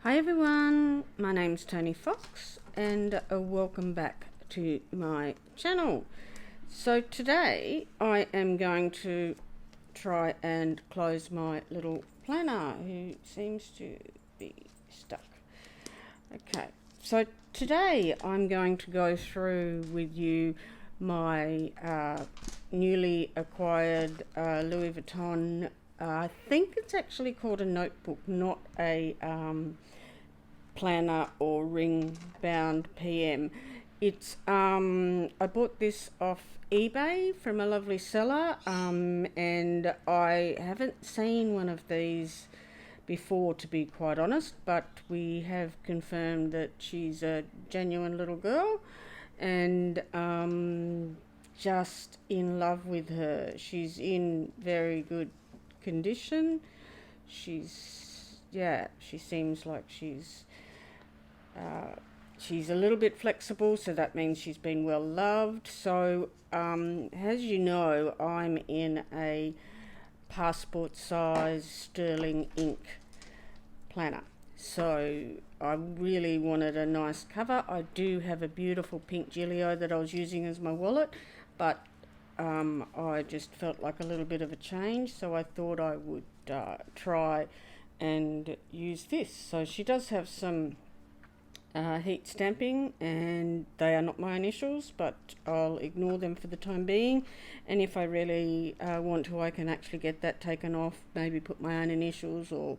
Hi everyone, my name's Toni Fox and welcome back to my channel. So today I am going to try and close my little planner who seems to be stuck. Okay, so today I'm going to go through with you my newly acquired Louis Vuitton. I think it's actually called a notebook, not a planner or ring bound PM. It's I bought this off eBay from a lovely seller, and I haven't seen one of these before, to be quite honest, but we have confirmed that she's a genuine little girl, and just in love with her. She's in very good condition. She seems like she's a little bit flexible, so that means she's been well loved. So as you know, I'm in a passport size sterling ink planner, so I really wanted a nice cover. I do have a beautiful pink Gilio that I was using as my wallet, but I just felt like a little bit of a change, so I thought I would try and use this. So she does have some heat stamping, and they are not my initials, but I'll ignore them for the time being, and if I really want to, I can actually get that taken off, maybe put my own initials or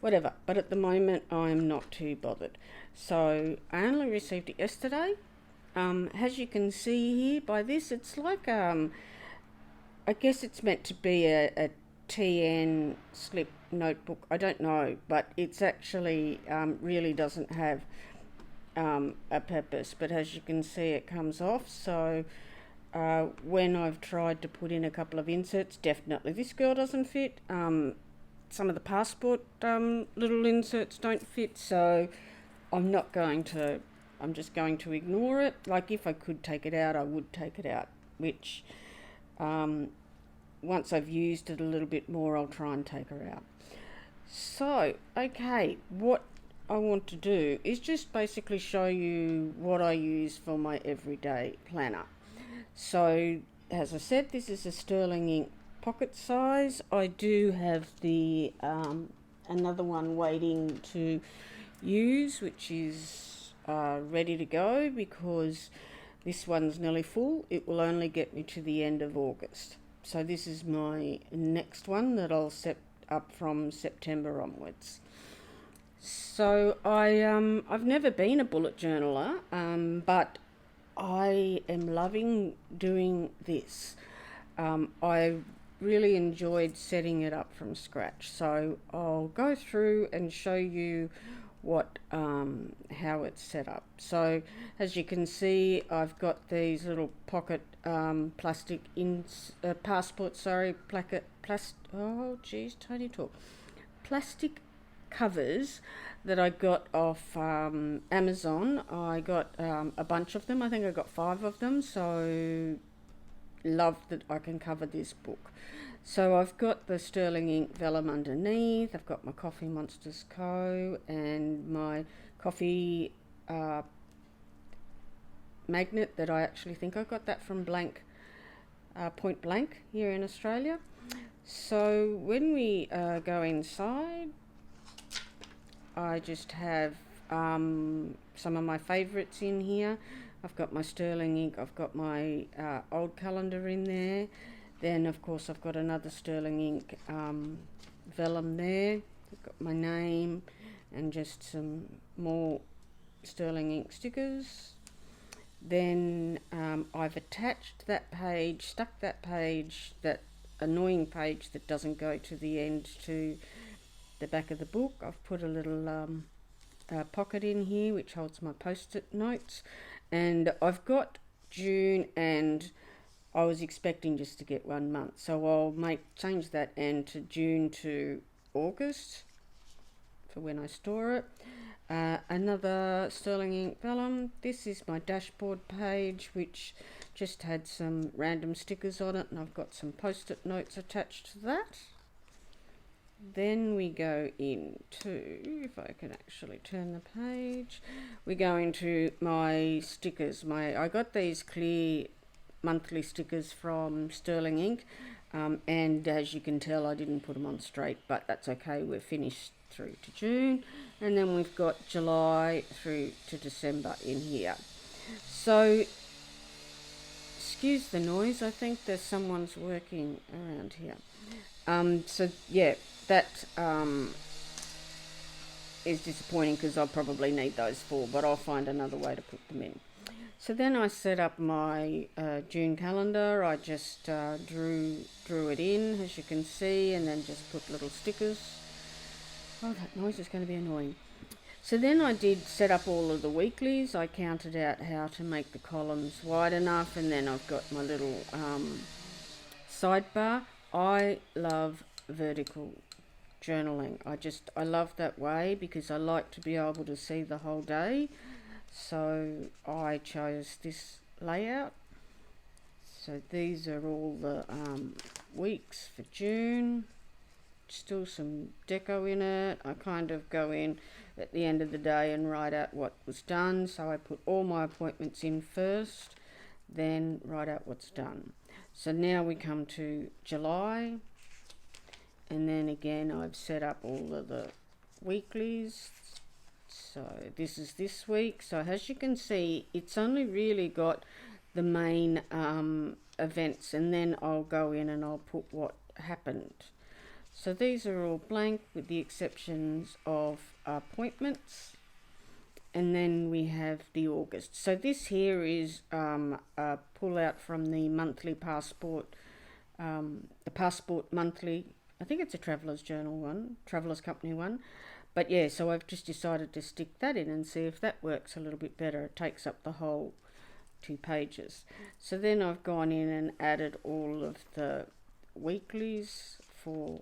whatever, but at the moment I'm not too bothered. So I only received it yesterday. As you can see here by this, it's like I guess it's meant to be a TN slip notebook, I don't know, but it's actually really doesn't have a purpose, but as you can see it comes off. So when I've tried to put in a couple of inserts, definitely this girl doesn't fit. Some of the passport little inserts don't fit, so I'm just going to ignore it. Like, if I could take it out, I would take it out, which once I've used it a little bit more, I'll try and take her out. So okay, what I want to do is just basically show you what I use for my everyday planner. So as I said, this is a sterling ink pocket size. I do have the another one waiting to use, which is ready to go, because this one's nearly full. It will only get me to the end of August. So this is my next one that I'll set up from September onwards. So I've never been a bullet journaler, but I am loving doing this. I really enjoyed setting it up from scratch, so I'll go through and show you what how it's set up. So as you can see, I've got these little pocket plastic passport, sorry, plastic covers that I got off Amazon. I got a bunch of them. I think I got 5 of them, so love that I can cover this book. So I've got the sterling ink vellum underneath. I've got my Coffee Monsters Co. and my coffee magnet that I actually think I got that from Point Blank here in Australia. So when we go inside, I just have some of my favourites in here. I've got my sterling ink, I've got my old calendar in there. Then of course I've got another sterling ink vellum there. I've got my name and just some more sterling ink stickers. Then I've attached that page, stuck that page, that annoying page that doesn't go to the end, to the back of the book. I've put a little pocket in here which holds my post-it notes, and I've got June, and I was expecting just to get 1 month, so I'll change that end to June to August for when I store it. Another sterling ink vellum. This is my dashboard page, which just had some random stickers on it, and I've got some post-it notes attached to that. then we go into, if I can actually turn the page, we go into my stickers. I got these clear monthly stickers from Sterling Ink, and as you can tell, I didn't put them on straight, but that's okay. We're finished through to June, and then we've got July through to December in here. So excuse the noise, I think there's someone's working around here. So yeah, that is disappointing because I'll probably need those 4, but I'll find another way to put them in. So then I set up my June calendar. I just drew it in, as you can see, and then just put little stickers. Oh, that noise is going to be annoying. So then I did set up all of the weeklies. I counted out how to make the columns wide enough, and then I've got my little sidebar. I love vertical journaling. I love that way because I like to be able to see the whole day. So I chose this layout. So these are all the weeks for June. Still some deco in it. I kind of go in at the end of the day and write out what was done. So I put all my appointments in first, then write out what's done. So now we come to July, and then again I've set up all of the weeklies. So this is this week. So as you can see, it's only really got the main events, and then I'll go in and I'll put what happened. So these are all blank with the exceptions of appointments. And then we have the August. So this here is a pull out from the monthly passport, the passport monthly. I think it's a Traveller's Journal one, Traveller's Company one. But yeah, so I've just decided to stick that in and see if that works a little bit better. It takes up the whole 2 pages. So then I've gone in and added all of the weeklies for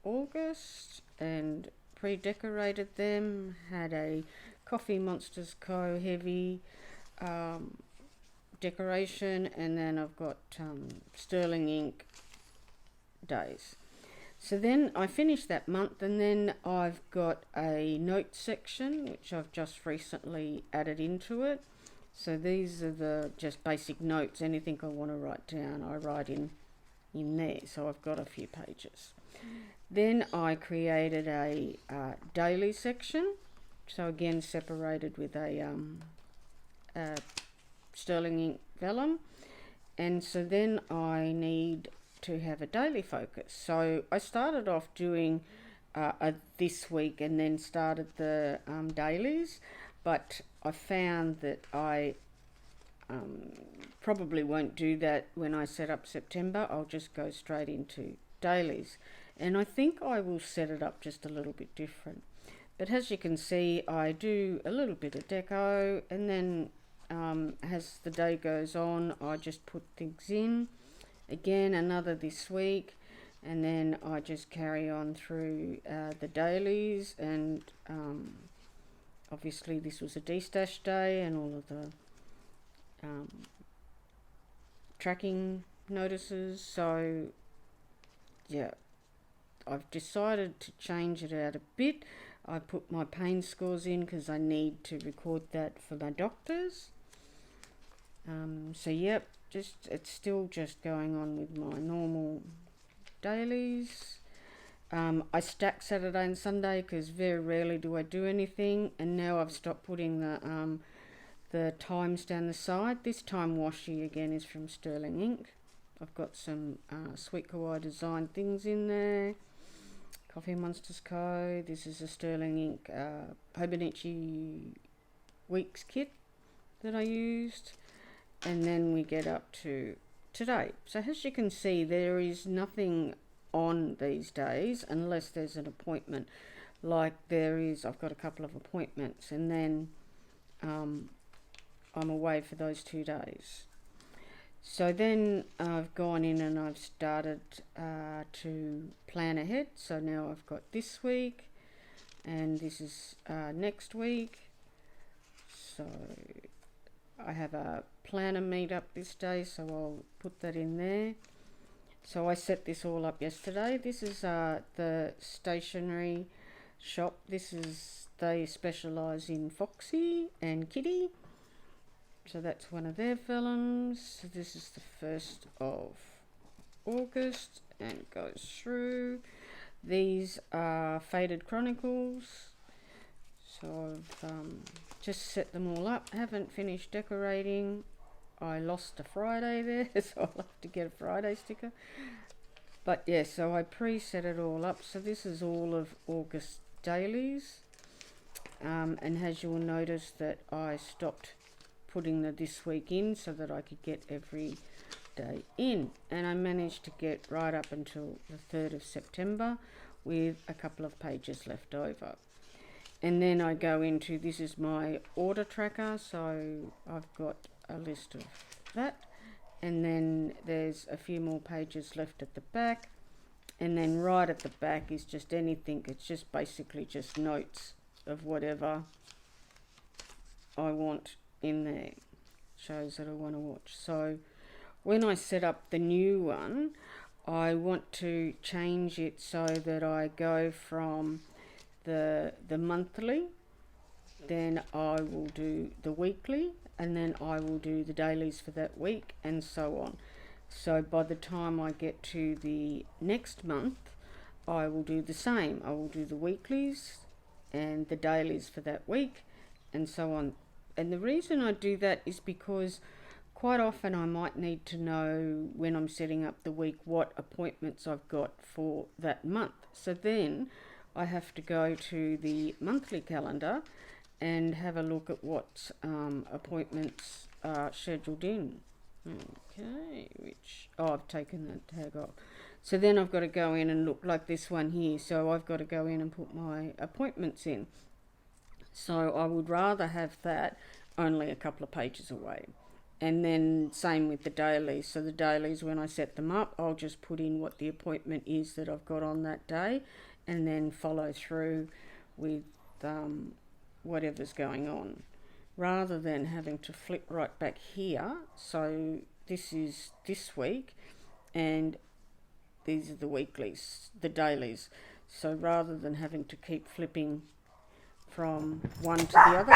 August and pre-decorated them. Had a Coffee Monsters Co. heavy decoration, and then I've got Sterling Ink days. So then I finished that month, and then I've got a note section which I've just recently added into it. So these are the just basic notes. Anything I want to write down, I write in there. So I've got a few pages. Then I created a daily section. So again, separated with a Sterling Ink vellum. And so then I need to have a daily focus. So I started off doing this week and then started the dailies, but I found that I probably won't do that when I set up September. I'll just go straight into dailies, and I think I will set it up just a little bit different. But as you can see, I do a little bit of deco, and then as the day goes on, I just put things in. Again, another this week, and then I just carry on through the dailies, and obviously this was a de-stash day, and all of the tracking notices. So yeah, I've decided to change it out a bit. I put my pain scores in because I need to record that for my doctors. So yep, it's still just going on with my normal dailies. I stack Saturday and Sunday because very rarely do I do anything, and now I've stopped putting the times down the side. This time washi again is from Sterling Ink. I've got some Sweet Kawaii design things in there. Coffee Monsters Co. This is a Sterling Ink Hobonichi Weeks kit that I used. And then we get up to today. So as you can see, there is nothing on these days unless there's an appointment. Like there is, I've got a couple of appointments, and then I'm away for those 2 days. So then I've gone in and I've started to plan ahead. So now I've got this week, and this is next week. So I have a planner meet up this day, so I'll put that in there. So I set this all up yesterday. This is the stationery shop. They specialise in Foxy and Kitty. So that's one of their films. So this is the 1st of August and goes through. These are Faded Chronicles. So I've just set them all up. Haven't finished decorating. I lost a Friday there, so I'll have to get a Friday sticker. But yeah, so I pre-set it all up. So this is all of August dailies. And as you'll notice that I stopped putting the this week in so that I could get every day in. And I managed to get right up until the 3rd of September with a couple of pages left over. And then I go into, this is my order tracker, so I've got a list of that. And then there's a few more pages left at the back. And then right at the back is just anything, it's just basically just notes of whatever I want in there. Shows that I want to watch. So when I set up the new one, I want to change it so that I go from the monthly, then I will do the weekly, and then I will do the dailies for that week, and so on. So by the time I get to the next month, I will do the same. I will do the weeklies and the dailies for that week, and so on. And the reason I do that is because quite often I might need to know when I'm setting up the week what appointments I've got for that month. So then I have to go to the monthly calendar and have a look at what appointments are scheduled in. Okay, I've taken that tag off. So then I've got to go in and look like this one here. So I've got to go in and put my appointments in. So I would rather have that only a couple of pages away. And then same with the dailies. So the dailies, when I set them up, I'll just put in what the appointment is that I've got on that day, and then follow through with whatever's going on, rather than having to flip right back here. So this is this week, and these are the weeklies, the dailies. So rather than having to keep flipping from one to the other.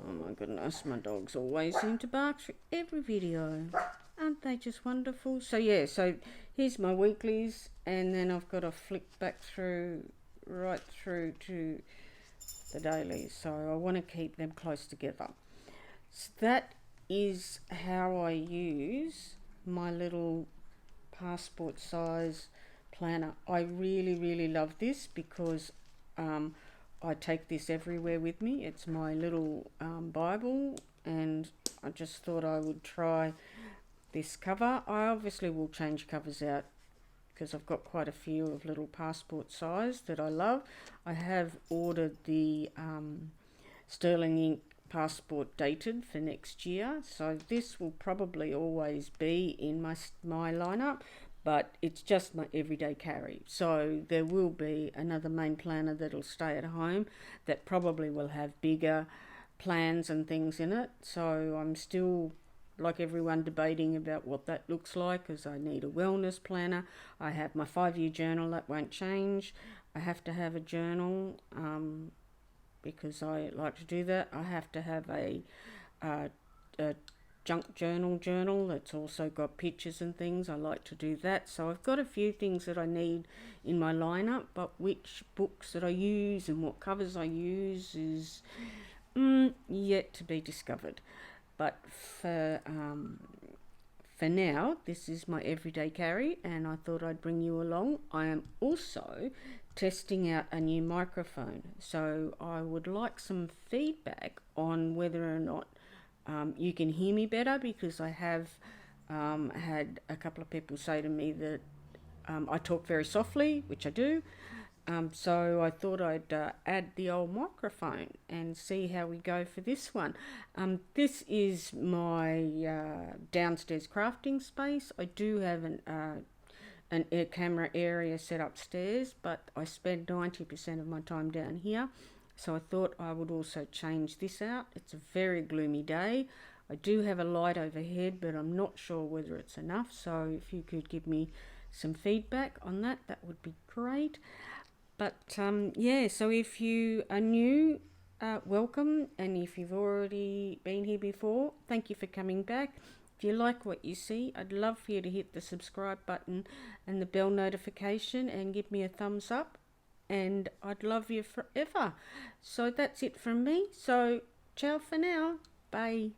Oh my goodness, my dogs always seem to bark through every video. Aren't they just wonderful? So yeah, so here's my weeklies, and then I've got to flick back through, right through to the dailies. So I want to keep them close together. So that is how I use my little passport size planner. I really love this because I take this everywhere with me. It's my little Bible, and I just thought I would try this cover. I obviously will change covers out because I've got quite a few of little passport size that I love. I have ordered the sterling ink passport dated for next year, so this will probably always be in my lineup, but it's just my everyday carry. So there will be another main planner that'll stay at home that probably will have bigger plans and things in it. So I'm still, like everyone, debating about what that looks like, because I need a wellness planner. I have my 5-year journal, that won't change. I have to have a journal because I like to do that. I have to have a junk journal that's also got pictures and things. I like to do that. So I've got a few things that I need in my lineup, but which books that I use and what covers I use is yet to be discovered. But for now, this is my everyday carry, and I thought I'd bring you along. I am also testing out a new microphone, so I would like some feedback on whether or not you can hear me better, because I have had a couple of people say to me that I talk very softly, which I do. So I thought I'd add the old microphone and see how we go for this one. This is my downstairs crafting space. I do have an air camera area set upstairs, but I spend 90% of my time down here. So I thought I would also change this out. It's a very gloomy day. I do have a light overhead, but I'm not sure whether it's enough. So if you could give me some feedback on that, that would be great. But yeah, so if you are new, welcome. And if you've already been here before, thank you for coming back. If you like what you see, I'd love for you to hit the subscribe button and the bell notification and give me a thumbs up. And I'd love you forever. So that's it from me. So ciao for now. Bye.